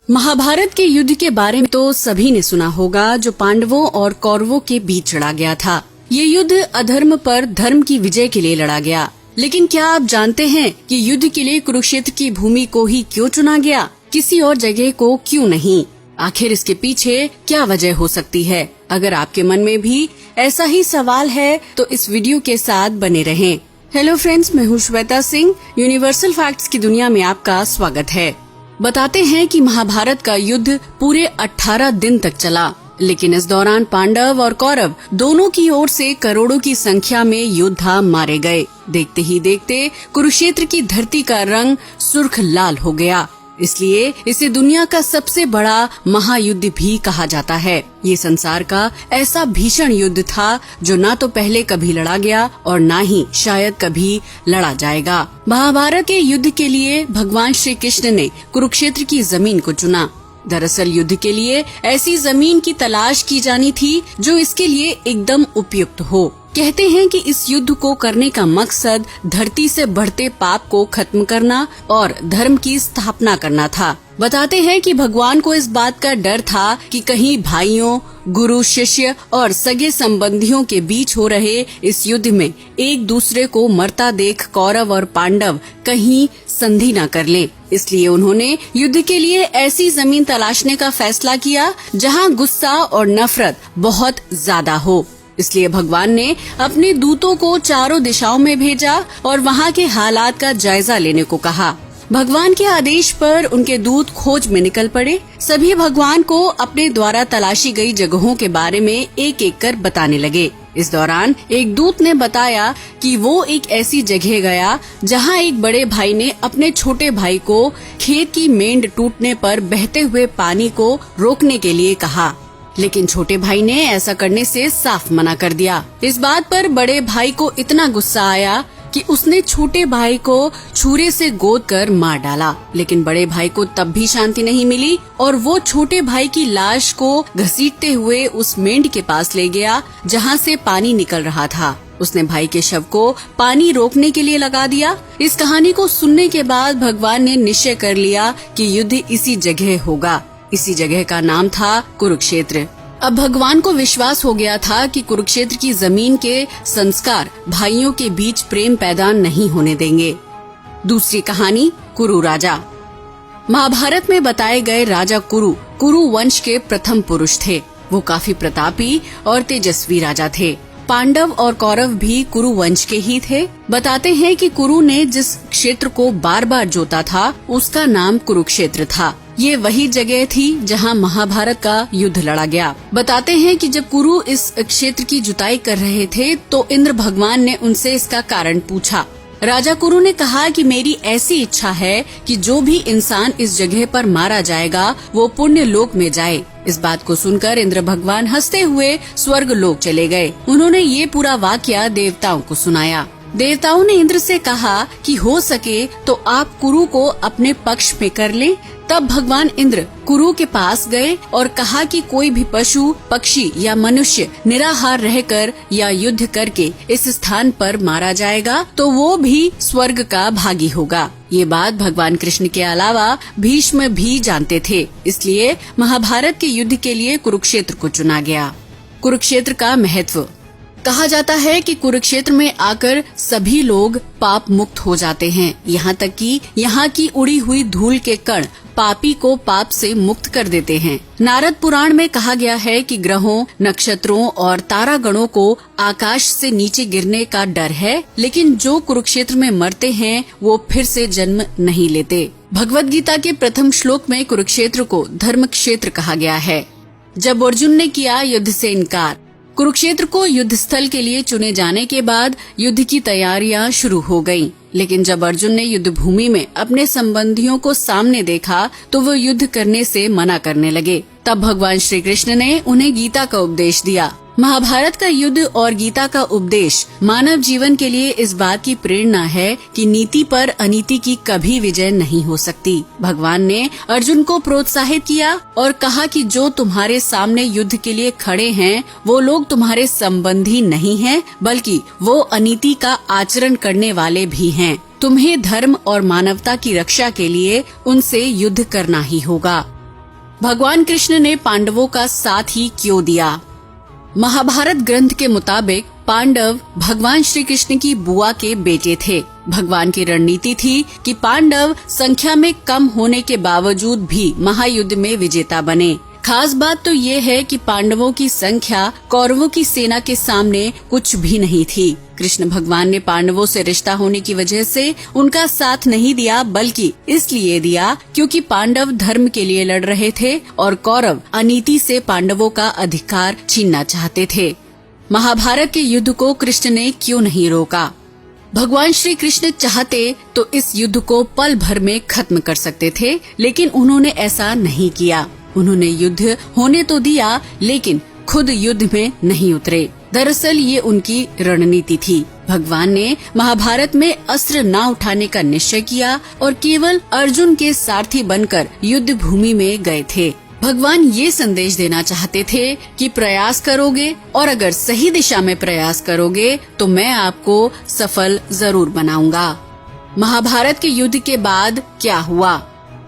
महाभारत के युद्ध के बारे में तो सभी ने सुना होगा, जो पांडवों और कौरवों के बीच लड़ा गया था। ये युद्ध अधर्म पर धर्म की विजय के लिए लड़ा गया। लेकिन क्या आप जानते हैं कि युद्ध के लिए कुरुक्षेत्र की भूमि को ही क्यों चुना गया, किसी और जगह को क्यों नहीं? आखिर इसके पीछे क्या वजह हो सकती है? अगर आपके मन में भी ऐसा ही सवाल है तो इस वीडियो के साथ बने रहें। हेलो फ्रेंड्स, मैं हूँ श्वेता सिंह। यूनिवर्सल फैक्ट्स की दुनिया में आपका स्वागत है। बताते हैं कि महाभारत का युद्ध पूरे 18 दिन तक चला, लेकिन इस दौरान पांडव और कौरव दोनों की ओर से करोड़ों की संख्या में योद्धा मारे गए। देखते ही देखते कुरुक्षेत्र की धरती का रंग सुर्ख लाल हो गया। इसलिए इसे दुनिया का सबसे बड़ा महायुद्ध भी कहा जाता है। ये संसार का ऐसा भीषण युद्ध था जो ना तो पहले कभी लड़ा गया और ना ही शायद कभी लड़ा जाएगा। महाभारत के युद्ध के लिए भगवान श्री कृष्ण ने कुरुक्षेत्र की जमीन को चुना। दरअसल युद्ध के लिए ऐसी जमीन की तलाश की जानी थी जो इसके लिए एकदम उपयुक्त हो। कहते हैं कि इस युद्ध को करने का मकसद धरती से बढ़ते पाप को खत्म करना और धर्म की स्थापना करना था। बताते हैं कि भगवान को इस बात का डर था कि कहीं भाइयों, गुरु शिष्य और सगे संबंधियों के बीच हो रहे इस युद्ध में एक दूसरे को मरता देख कौरव और पांडव कहीं संधि न कर लें। इसलिए उन्होंने युद्ध के लिए ऐसी जमीन तलाशने का फैसला किया जहां गुस्सा और नफरत बहुत ज्यादा हो। इसलिए भगवान ने अपने दूतों को चारों दिशाओं में भेजा और वहां के हालात का जायजा लेने को कहा। भगवान के आदेश पर उनके दूत खोज में निकल पड़े। सभी भगवान को अपने द्वारा तलाशी गई जगहों के बारे में एक एक कर बताने लगे। इस दौरान एक दूत ने बताया कि वो एक ऐसी जगह गया जहां एक बड़े भाई ने अपने छोटे भाई को खेत की मेंढ टूटने पर बहते हुए पानी को रोकने के लिए कहा, लेकिन छोटे भाई ने ऐसा करने से साफ मना कर दिया। इस बात पर बड़े भाई को इतना गुस्सा आया कि उसने छोटे भाई को छुरे से गोद कर मार डाला। लेकिन बड़े भाई को तब भी शांति नहीं मिली और वो छोटे भाई की लाश को घसीटते हुए उस मेंढ के पास ले गया जहां से पानी निकल रहा था। उसने भाई के शव को पानी रोकने के लिए लगा दिया। इस कहानी को सुनने के बाद भगवान ने निश्चय कर लिया कि युद्ध इसी जगह होगा। इसी जगह का नाम था कुरुक्षेत्र। अब भगवान को विश्वास हो गया था कि कुरुक्षेत्र की जमीन के संस्कार भाइयों के बीच प्रेम पैदा नहीं होने देंगे। दूसरी कहानी, कुरु राजा। महाभारत में बताए गए राजा कुरु वंश के प्रथम पुरुष थे। वो काफी प्रतापी और तेजस्वी राजा थे। पांडव और कौरव भी कुरु वंश के ही थे। बताते हैं कि कुरु ने जिस क्षेत्र को बार बार जोता था उसका नाम कुरुक्षेत्र था। ये वही जगह थी जहां महाभारत का युद्ध लड़ा गया। बताते हैं कि जब कुरु इस क्षेत्र की जुताई कर रहे थे तो इंद्र भगवान ने उनसे इसका कारण पूछा। राजा कुरु ने कहा कि मेरी ऐसी इच्छा है कि जो भी इंसान इस जगह पर मारा जाएगा वो पुण्य लोक में जाए। इस बात को सुनकर इंद्र भगवान हंसते हुए स्वर्ग लोक चले गए। उन्होंने ये पूरा वाकया देवताओं को सुनाया। देवताओं ने इंद्र से कहा कि हो सके तो आप कुरु को अपने पक्ष में कर लें। तब भगवान इंद्र कुरु के पास गए और कहा कि कोई भी पशु, पक्षी या मनुष्य निराहार रहकर या युद्ध करके इस स्थान पर मारा जाएगा तो वो भी स्वर्ग का भागी होगा। ये बात भगवान कृष्ण के अलावा भीष्म भी जानते थे। इसलिए महाभारत के युद्ध के लिए कुरुक्षेत्र को चुना गया। कुरुक्षेत्र का महत्व। कहा जाता है कि कुरुक्षेत्र में आकर सभी लोग पाप मुक्त हो जाते हैं। यहाँ तक कि यहाँ की उड़ी हुई धूल के कण पापी को पाप से मुक्त कर देते हैं। नारद पुराण में कहा गया है कि ग्रहों, नक्षत्रों और तारागणों को आकाश से नीचे गिरने का डर है, लेकिन जो कुरुक्षेत्र में मरते हैं वो फिर से जन्म नहीं लेते। भगवद गीता के प्रथम श्लोक में कुरुक्षेत्र को धर्म क्षेत्र कहा गया है। जब अर्जुन ने किया युद्ध से इनकार, कुरुक्षेत्र को युद्ध स्थल के लिए चुने जाने के बाद युद्ध की तैयारियां शुरू हो गयीं। लेकिन जब अर्जुन ने युद्ध भूमि में अपने संबंधियों को सामने देखा तो वो युद्ध करने से मना करने लगे। तब भगवान श्री कृष्ण ने उन्हें गीता का उपदेश दिया। महाभारत का युद्ध और गीता का उपदेश मानव जीवन के लिए इस बात की प्रेरणा है कि नीति पर अनीति की कभी विजय नहीं हो सकती। भगवान ने अर्जुन को प्रोत्साहित किया और कहा कि जो तुम्हारे सामने युद्ध के लिए खड़े हैं वो लोग तुम्हारे संबंधी नहीं हैं, बल्कि वो अनीति का आचरण करने वाले भी हैं। तुम्हें धर्म और मानवता की रक्षा के लिए उनसे युद्ध करना ही होगा। भगवान कृष्ण ने पांडवों का साथ ही क्यों दिया? महाभारत ग्रंथ के मुताबिक पांडव भगवान श्री कृष्ण की बुआ के बेटे थे। भगवान की रणनीति थी कि पांडव संख्या में कम होने के बावजूद भी महायुद्ध में विजेता बने। खास बात तो ये है कि पांडवों की संख्या कौरवों की सेना के सामने कुछ भी नहीं थी। कृष्ण भगवान ने पांडवों से रिश्ता होने की वजह से उनका साथ नहीं दिया, बल्कि इसलिए दिया क्योंकि पांडव धर्म के लिए लड़ रहे थे और कौरव अनीति से पांडवों का अधिकार छीनना चाहते थे। महाभारत के युद्ध को कृष्ण ने क्यों नहीं रोका? भगवान श्री कृष्ण चाहते तो इस युद्ध को पल भर में खत्म कर सकते थे, लेकिन उन्होंने ऐसा नहीं किया। उन्होंने युद्ध होने तो दिया, लेकिन खुद युद्ध में नहीं उतरे। दरअसल ये उनकी रणनीति थी। भगवान ने महाभारत में अस्त्र न उठाने का निश्चय किया और केवल अर्जुन के सारथी बनकर युद्ध भूमि में गए थे। भगवान ये संदेश देना चाहते थे कि प्रयास करोगे और अगर सही दिशा में प्रयास करोगे तो मैं आपको सफल जरूर बनाऊंगा। महाभारत के युद्ध के बाद क्या हुआ?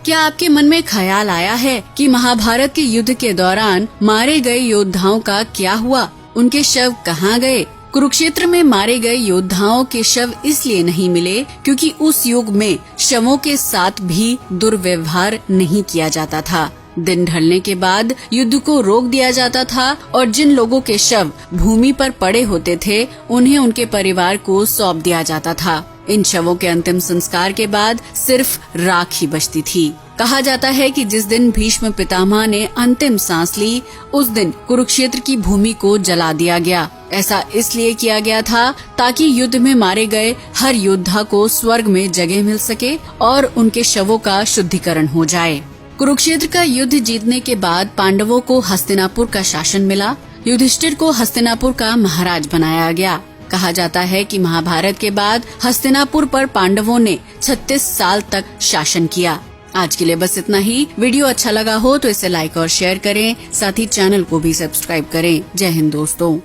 क्या आपके मन में ख्याल आया है कि महाभारत के युद्ध के दौरान मारे गए योद्धाओं का क्या हुआ? उनके शव कहाँ गए? कुरुक्षेत्र में मारे गए योद्धाओं के शव इसलिए नहीं मिले क्योंकि उस युग में शवों के साथ भी दुर्व्यवहार नहीं किया जाता था। दिन ढलने के बाद युद्ध को रोक दिया जाता था और जिन लोगों के शव भूमि पर पड़े होते थे उन्हें उनके परिवार को सौंप दिया जाता था। इन शवों के अंतिम संस्कार के बाद सिर्फ राख ही बचती थी। कहा जाता है कि जिस दिन भीष्म पितामह ने अंतिम सांस ली, उस दिन कुरुक्षेत्र की भूमि को जला दिया गया। ऐसा इसलिए किया गया था ताकि युद्ध में मारे गए हर योद्धा को स्वर्ग में जगह मिल सके और उनके शवों का शुद्धिकरण हो जाए। कुरुक्षेत्र का युद्ध जीतने के बाद पांडवों को हस्तिनापुर का शासन मिला। युधिष्ठिर को हस्तिनापुर का महाराज बनाया गया। कहा जाता है कि महाभारत के बाद हस्तिनापुर पर पांडवों ने 36 साल तक शासन किया। आज के लिए बस इतना ही। वीडियो अच्छा लगा हो तो इसे लाइक और शेयर करें, साथ ही चैनल को भी सब्सक्राइब करें। जय हिंद दोस्तों।